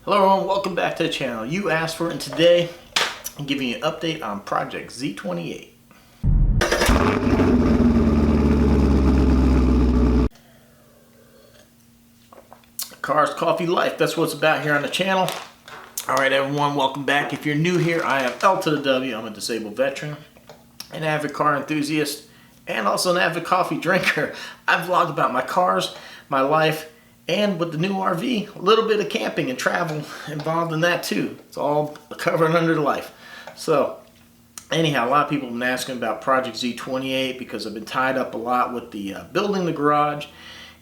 Hello everyone, welcome back to the channel. You asked for it, and today I'm giving you an update on Project Z28. Cars, coffee, life, that's what it's about here on the channel. Alright everyone, welcome back. If you're new here, I am L to the W. I'm a disabled veteran, an avid car enthusiast, and also an avid coffee drinker. I vlog about my cars, my life, and with the new RV, a little bit of camping and travel involved in that too. It's all covered under the life. So anyhow, a lot of people have been asking about Project Z28 because I've been tied up a lot with the building the garage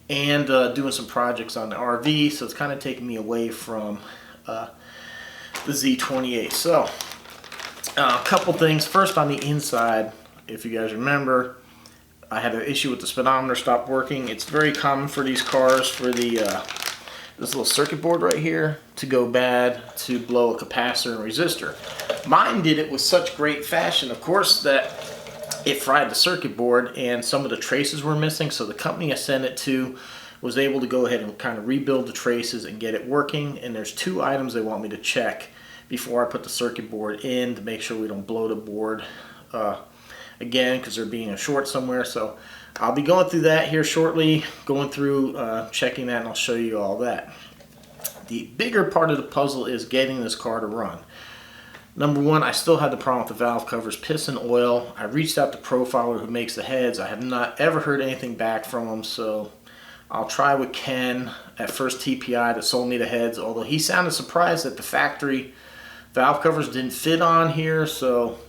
and doing some projects on the RV. So it's kind of taking me away from the Z28. So a couple things. First, on the inside, if you guys remember, I had an issue with the speedometer stopped working. It's very common for these cars for the this little circuit board right here to go bad, to blow a capacitor and resistor. Mine did it with such great fashion, of course, that it fried the circuit board and some of the traces were missing. So the company I sent it to was able to go ahead and kind of rebuild the traces and get it working. And there's two items they want me to check before I put the circuit board in to make sure we don't blow the board again, because there being a short somewhere. So I'll be going through that here shortly, going through checking that, and I'll show you all that. The bigger part of the puzzle is getting this car to run. Number one, I still had the problem with the valve covers, piss and oil. I reached out to Profiler, who makes the heads. I have not ever heard anything back from him, so I'll try with Ken at First TPI that sold me the heads, although he sounded surprised that the factory valve covers didn't fit on here. So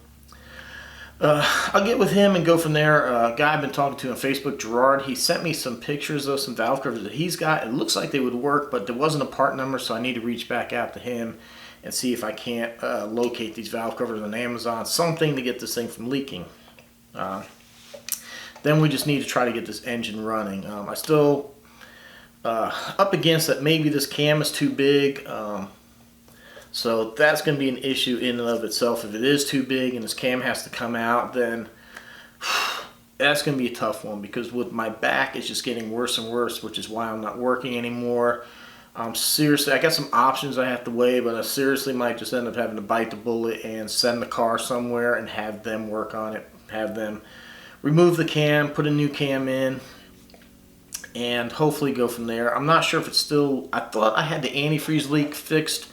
I'll get with him and go from there. A guy I've been talking to on Facebook, Gerard, he sent me some pictures of some valve covers that he's got. It looks like they would work, but there wasn't a part number, so I need to reach back out to him and see if I can't locate these valve covers on Amazon, something to get this thing from leaking. Then we just need to try to get this engine running. I still up against that maybe this cam is too big. So that's going to be an issue in and of itself. If it is too big and this cam has to come out, then that's going to be a tough one, because with my back, it's just getting worse and worse, which is why I'm not working anymore. Seriously, I got some options I have to weigh, but I seriously might just end up having to bite the bullet and send the car somewhere and have them work on it, have them remove the cam, put a new cam in, and hopefully go from there. I'm not sure if it's still, I thought I had the antifreeze leak fixed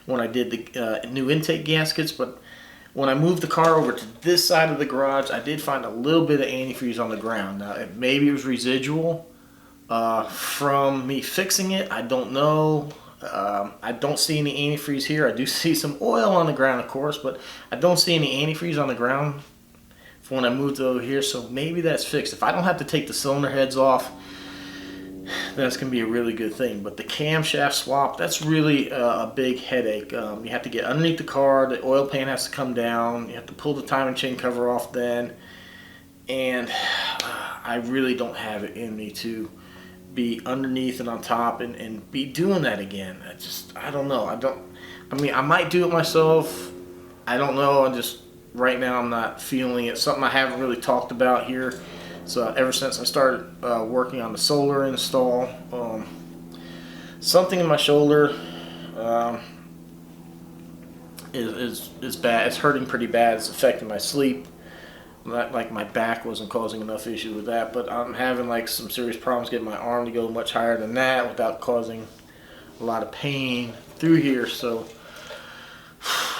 when I did the new intake gaskets, but when I moved the car over to this side of the garage, I did find a little bit of antifreeze on the ground. Now, maybe it was residual from me fixing it. I don't know. I don't see any antifreeze here. I do see some oil on the ground, of course, but I don't see any antifreeze on the ground from when I moved over here, so maybe that's fixed. If I don't have to take the cylinder heads off, that's going to be a really good thing. But the camshaft swap, that's really a big headache. You have to get underneath the car, the oil pan has to come down, you have to pull the timing chain cover off then, and I really don't have it in me to be underneath and on top and be doing that again. I don't know. I mean, I might do it myself. I don't know. Right now I'm not feeling it. Something I haven't really talked about here. So ever since I started working on the solar install, something in my shoulder is bad. It's hurting pretty bad. It's affecting my sleep. Not like my back wasn't causing enough issue with that, but I'm having like some serious problems getting my arm to go much higher than that without causing a lot of pain through here. So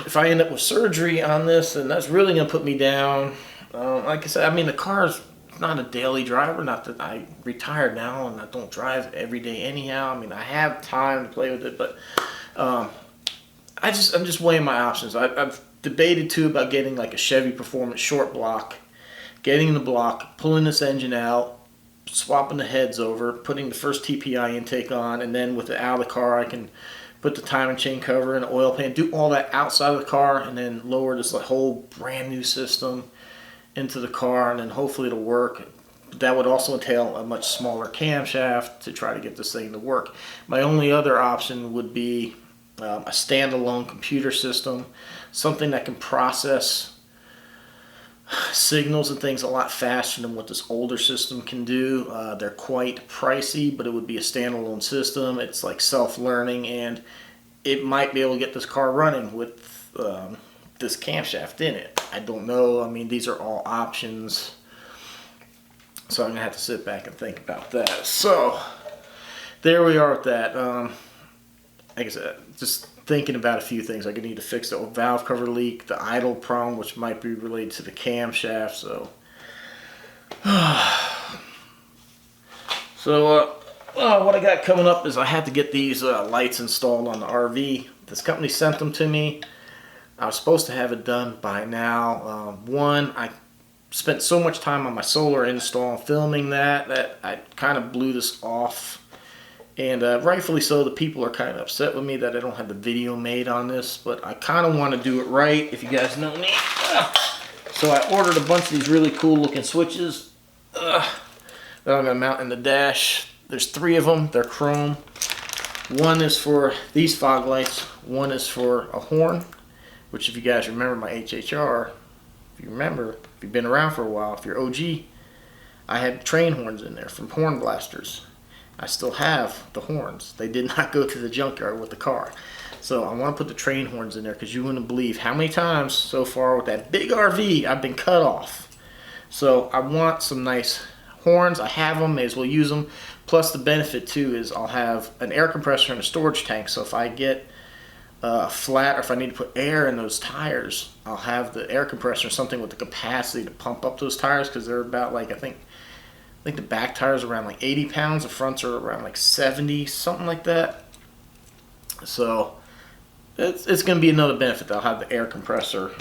if I end up with surgery on this, then that's really going to put me down. Like I said, I mean, the car's not a daily driver. Not that I retired now and I don't drive every day anyhow. I mean, I have time to play with it, but I'm just weighing my options. I've debated too about getting like a Chevy Performance short block, getting the block, pulling this engine out, swapping the heads over, putting the first TPI intake on, and then with it out of the car I can put the timing chain cover and the oil pan, do all that outside of the car, and then lower this whole brand new system into the car, and then hopefully it'll work. That would also entail a much smaller camshaft to try to get this thing to work. My only other option would be a standalone computer system, something that can process signals and things a lot faster than what this older system can do. They're quite pricey, but it would be a standalone system. It's like self-learning, and it might be able to get this car running with this camshaft in it. I don't know. I mean, these are all options. So I'm going to have to sit back and think about that. So there we are with that. Like I said, just thinking about a few things. I need to fix the valve cover leak, the idle problem, which might be related to the camshaft. So, what I got coming up is I have to get these lights installed on the RV. This company sent them to me. I was supposed to have it done by now. I spent so much time on my solar install and filming that I kind of blew this off. And rightfully so, the people are kind of upset with me that I don't have the video made on this, but I kind of want to do it right, if you guys know me. So I ordered a bunch of these really cool looking switches that I'm going to mount in the dash. There's 3 of them. They're chrome. One is for these fog lights. One is for a horn, which if you guys remember my HHR, if you remember, if you've been around for a while, if you're OG, I had train horns in there from Horn Blasters. I still have the horns. They did not go to the junkyard with the car. So I want to put the train horns in there because you wouldn't believe how many times so far with that big RV I've been cut off. So I want some nice horns. I have them, may as well use them. Plus the benefit too is I'll have an air compressor and a storage tank. So if I get flat or if I need to put air in those tires, I'll have the air compressor, something with the capacity to pump up those tires, because they're about like, I think the back tires are around like 80 pounds, the fronts are around like 70, something like that. So it's going to be another benefit. I'll have the air compressor.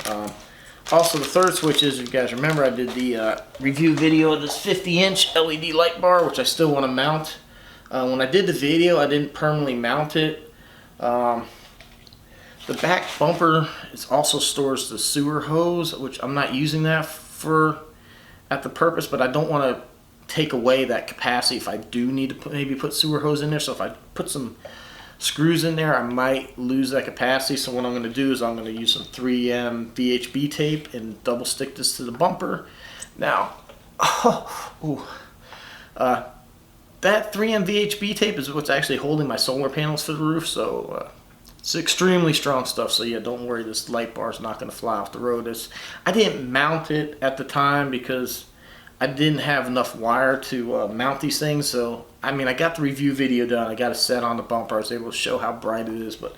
Also, the third switch is, if you guys remember, I did the review video of this 50-inch LED light bar, which I still want to mount. When I did the video, I didn't permanently mount it. The back bumper also stores the sewer hose, which I'm not using that at the purpose, but I don't want to take away that capacity if I do need to maybe put sewer hose in there. So if I put some screws in there, I might lose that capacity. So what I'm going to do is I'm going to use some 3M VHB tape and double stick this to the bumper. Now, that 3M VHB tape is what's actually holding my solar panels to the roof. So it's extremely strong stuff. So yeah, don't worry, this light bar is not going to fly off the road. I didn't mount it at the time because I didn't have enough wire to mount these things. So I mean, I got the review video done. I got it set on the bumper. I was able to show how bright it is. But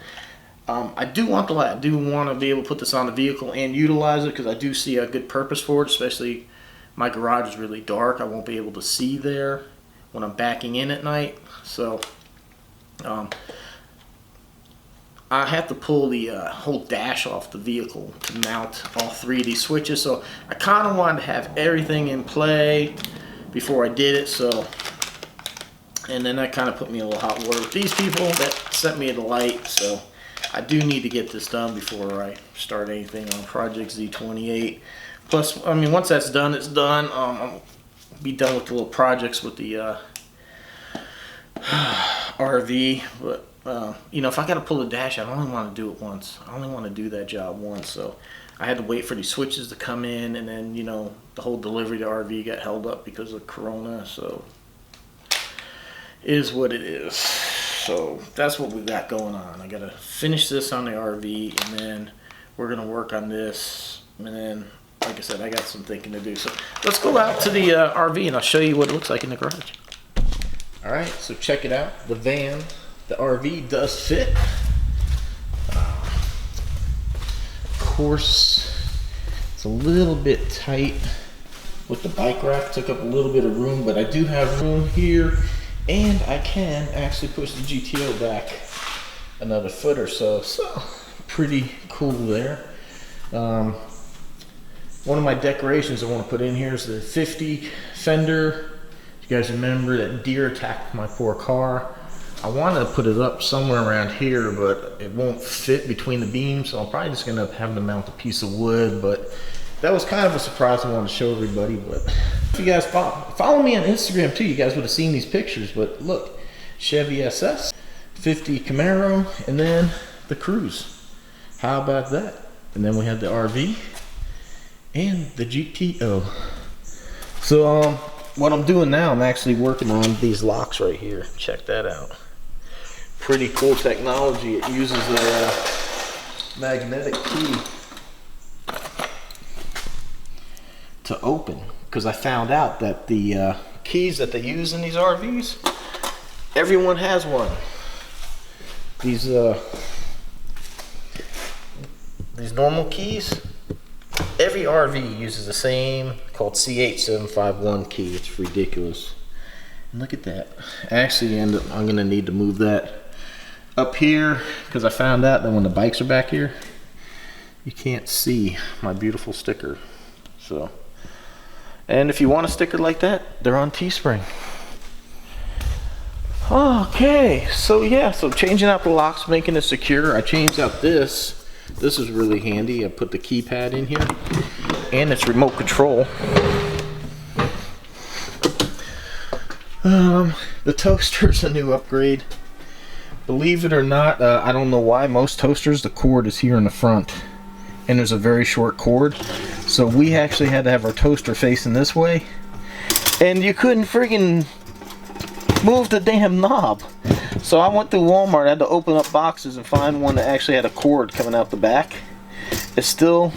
I do want the light. I do want to be able to put this on the vehicle and utilize it, because I do see a good purpose for it. Especially my garage is really dark. I won't be able to see there when I'm backing in at night. So I have to pull the whole dash off the vehicle to mount all 3 of these switches. So I kind of wanted to have everything in play before I did it. So, and then that kind of put me in a little hot water with these people that sent me the light. So I do need to get this done before I start anything on Project Z28. Plus, I mean, once that's done, it's done. I'll be done with the little projects with the RV. But you know, if I got to pull the dash out, I only want to do it once. I only want to do that job once. So I had to wait for these switches to come in, and then, you know, the whole delivery to RV got held up because of Corona. So it is what it is. So that's what we got going on. I got to finish this on the RV, and then we're going to work on this. And then, like I said, I got some thinking to do. So let's go out to the RV, and I'll show you what it looks like in the garage. All right, so check it out. The van. The RV does fit. Of course, it's a little bit tight with the bike rack. Took up a little bit of room, but I do have room here, and I can actually push the GTO back another foot or so. So pretty cool there. One of my decorations I want to put in here is the 50 fender. You guys remember that deer attacked my poor car? I wanted to put it up somewhere around here, but it won't fit between the beams, so I'm probably just going to have to mount a piece of wood. But that was kind of a surprise I wanted to show everybody. But if you guys follow me on Instagram too, you guys would have seen these pictures. But look, Chevy SS, 50 Camaro, and then the Cruise. How about that? And then we have the RV and the GTO. So what I'm doing now, I'm actually working on these locks right here. Check that out. pretty cool technology. It uses a magnetic key to open, because I found out that the keys that they use in these RVs, everyone has one. These normal keys, every RV uses the same, called CH751 key. It's ridiculous. And look at that. Actually, I'm gonna need to move that up here, because I found out that when the bikes are back here, you can't see my beautiful sticker. So, and if you want a sticker like that, they're on Teespring. Okay, so yeah, so changing out the locks, making it secure. I changed out this. This is really handy. I put the keypad in here, and it's remote control. The toaster's a new upgrade. Believe it or not, I don't know why, most toasters, the cord is here in the front, and there's a very short cord. So we actually had to have our toaster facing this way, and you couldn't friggin' move the damn knob. So I went to Walmart, I had to open up boxes and find one that actually had a cord coming out the back. It's still,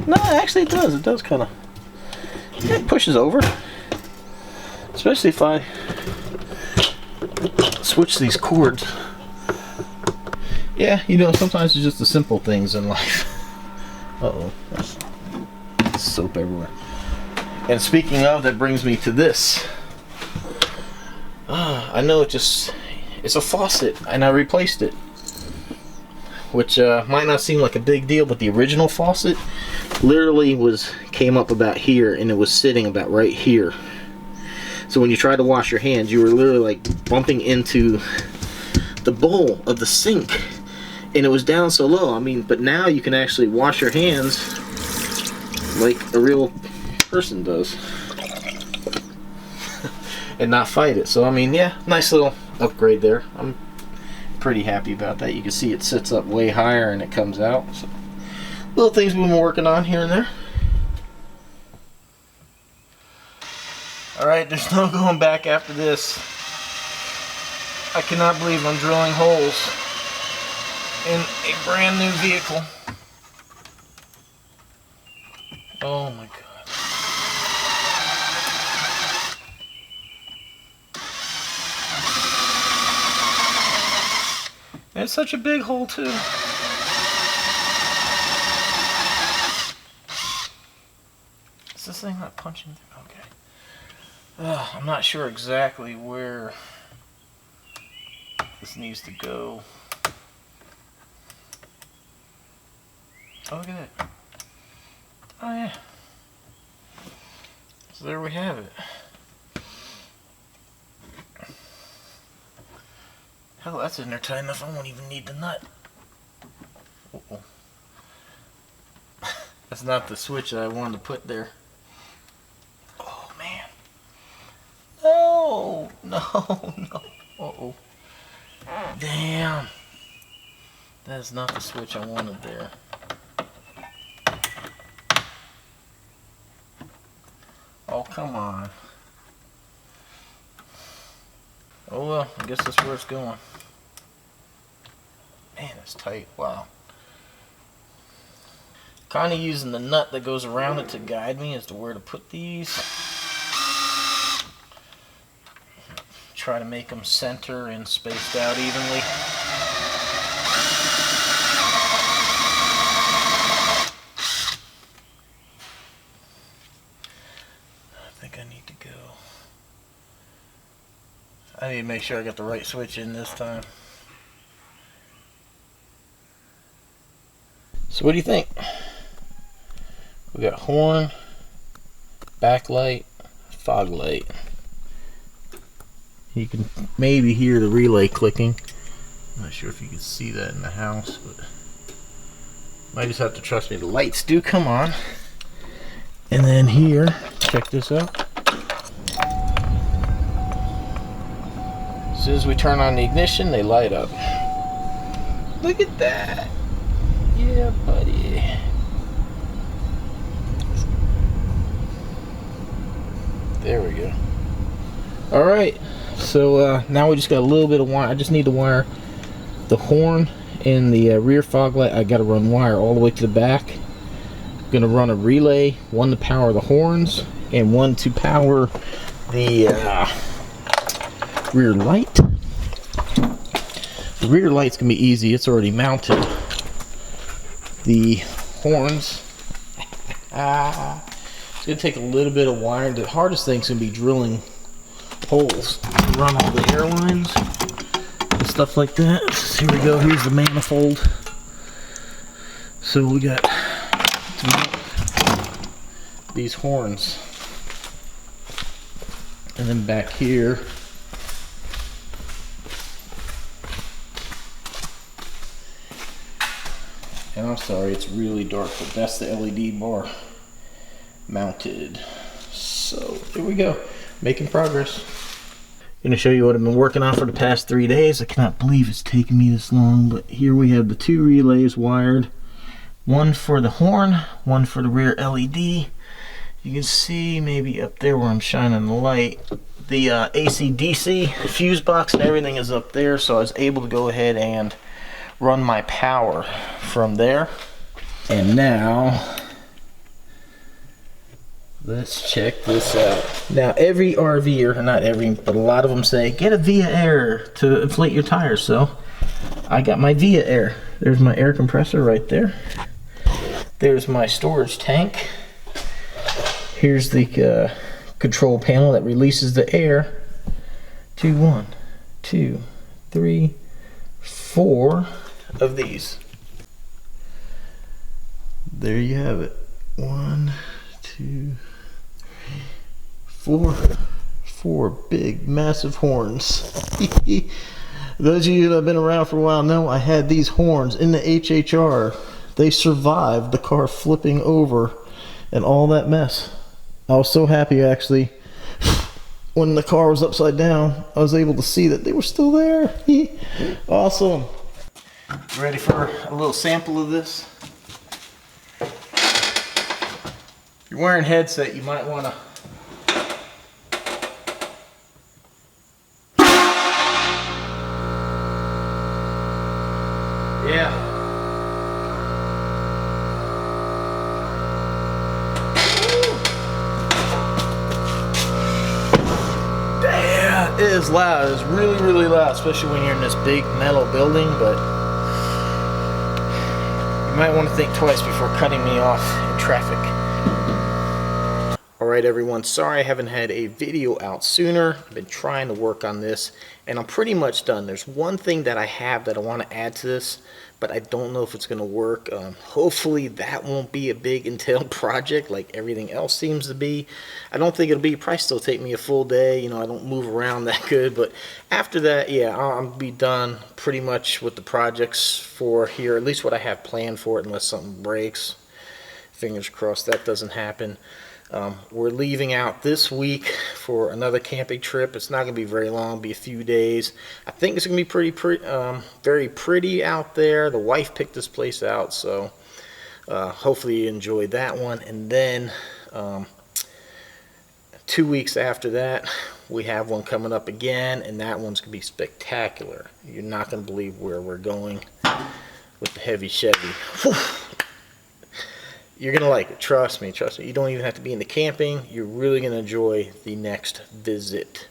no, actually it does. It does kind of, it pushes over. Especially if I switch these cords. Yeah, you know, sometimes it's just the simple things in life. Uh-oh, there's soap everywhere. And speaking of, that brings me to this. I know it's a faucet, and I replaced it. Which might not seem like a big deal, but the original faucet literally came up about here, and it was sitting about right here. So when you tried to wash your hands, you were literally like bumping into the bowl of the sink, and it was down so low. I mean, but now you can actually wash your hands like a real person does and not fight it. So I mean, yeah, nice little upgrade there. I'm pretty happy about that. You can see it sits up way higher and it comes out. So, little things we've been working on here and there. Alright, there's no going back after this. I cannot believe I'm drilling holes in a brand new vehicle. Oh my god. And it's such a big hole too. Is this thing not punching through? Okay. I'm not sure exactly where this needs to go. Oh, look at that. Oh yeah. So there we have it. Hell, that's in there tight enough, I won't even need the nut. Uh-oh. That's not the switch that I wanted to put there. Oh man. No, no, no. Uh-oh. Damn. That is not the switch I wanted there. Oh, come on. Oh well, I guess that's where it's going. Man, it's tight. Wow. Kind of using the nut that goes around it to guide me as to where to put these. Try to make them center and spaced out evenly. I think I need to go. I need to make sure I got the right switch in this time. So what do you think? We got horn, backlight, fog light. You can maybe hear the relay clicking. I'm not sure if you can see that in the house, but might just have to trust me. The lights do come on. And then here, check this out. As soon as we turn on the ignition, they light up. Look at that. Yeah, buddy. There we go. Alright, so now we just got a little bit of wire. I just need to wire the horn and the rear fog light, I got to run wire all the way to the back. I'm going to run a relay, one to power the horns and one to power the rear light. The rear light's going to be easy. It's already mounted. The horns, it's going to take a little bit of wiring. The hardest thing's going to be drilling holes to run all the airlines and stuff like that. So here we go. Here's the manifold. So we got to mount these horns. And then back here, and I'm sorry, it's really dark, but that's the LED bar mounted. So here we go, making progress. I'm gonna show you what I've been working on for the past 3 days. I cannot believe it's taken me this long, but here we have the 2 relays wired. One for the horn, one for the rear LED. You can see maybe up there where I'm shining the light, the AC/DC fuse box and everything is up there, so I was able to go ahead and run my power from there. And now let's check this out. Now every RVer, not every, but a lot of them say get a Via Air to inflate your tires. So I got my Via Air. There's my air compressor right there. There's my storage tank. Here's the control panel that releases the air to 1, 2, 3, 4 of these. There you have it. 1, 2, 3, 4. 4 big, massive horns. Those of you that have been around for a while know I had these horns in the HHR. They survived the car flipping over and all that mess. I was so happy actually when the car was upside down, I was able to see that they were still there. Awesome. Ready for a little sample of this? If you're wearing a headset, you might want to it is loud. It's really, really loud, especially when you're in this big metal building, but you might want to think twice before cutting me off in traffic. Alright everyone, sorry I haven't had a video out sooner. I've been trying to work on this and I'm pretty much done. There's one thing that I have that I want to add to this, but I don't know if it's going to work. Hopefully that won't be a big entailed project like everything else seems to be. I don't think it'll be, probably still take me a full day. You know, I don't move around that good, but after that, yeah, I'll be done pretty much with the projects for here, at least what I have planned for it, unless something breaks. Fingers crossed that doesn't happen. We're leaving out this week for another camping trip. It's not going to be very long, be a few days. I think it's going to be very pretty out there. The wife picked this place out, so hopefully you enjoyed that one. And then 2 weeks after that, we have one coming up again, and that one's going to be spectacular. You're not going to believe where we're going with the heavy Chevy. Whew. You're going to like it. Trust me. Trust me. You don't even have to be into camping. You're really going to enjoy the next visit.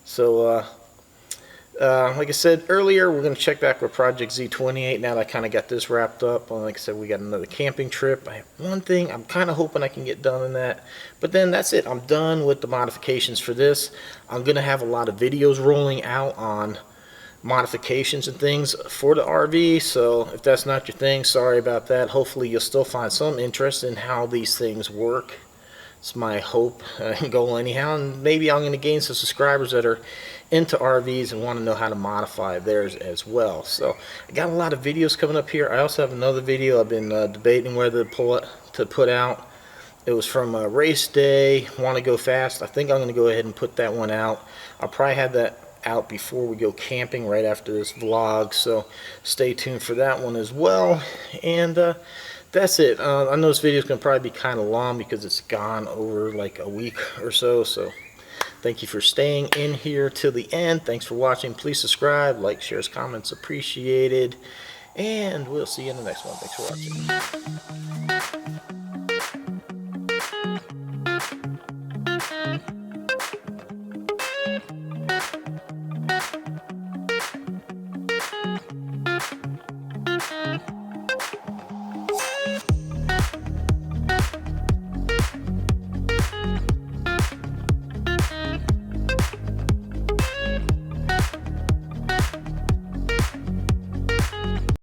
So, like I said earlier, we're going to check back with Project Z28 now that I kind of got this wrapped up. Like I said, we got another camping trip. I have one thing I'm kind of hoping I can get done in that. But then that's it. I'm done with the modifications for this. I'm going to have a lot of videos rolling out on modifications and things for the RV, so if that's not your thing, sorry about that. Hopefully you'll still find some interest in how these things work. It's my hope and goal anyhow, and maybe I'm going to gain some subscribers that are into RVs and want to know how to modify theirs as well. So I got a lot of videos coming up here. I also have another video I've been debating whether to put out. It was from a race day, want to go fast. I think I'm going to go ahead and put that one out. I'll probably have that out before we go camping right after this vlog, so stay tuned for that one as well. And that's it. I know this video is going to probably be kind of long because it's gone over like a week or so, so Thank you for staying in here till the end. Thanks for watching. Please subscribe, like, shares, comments, appreciated. And we'll see you in the next one. Thanks for watching.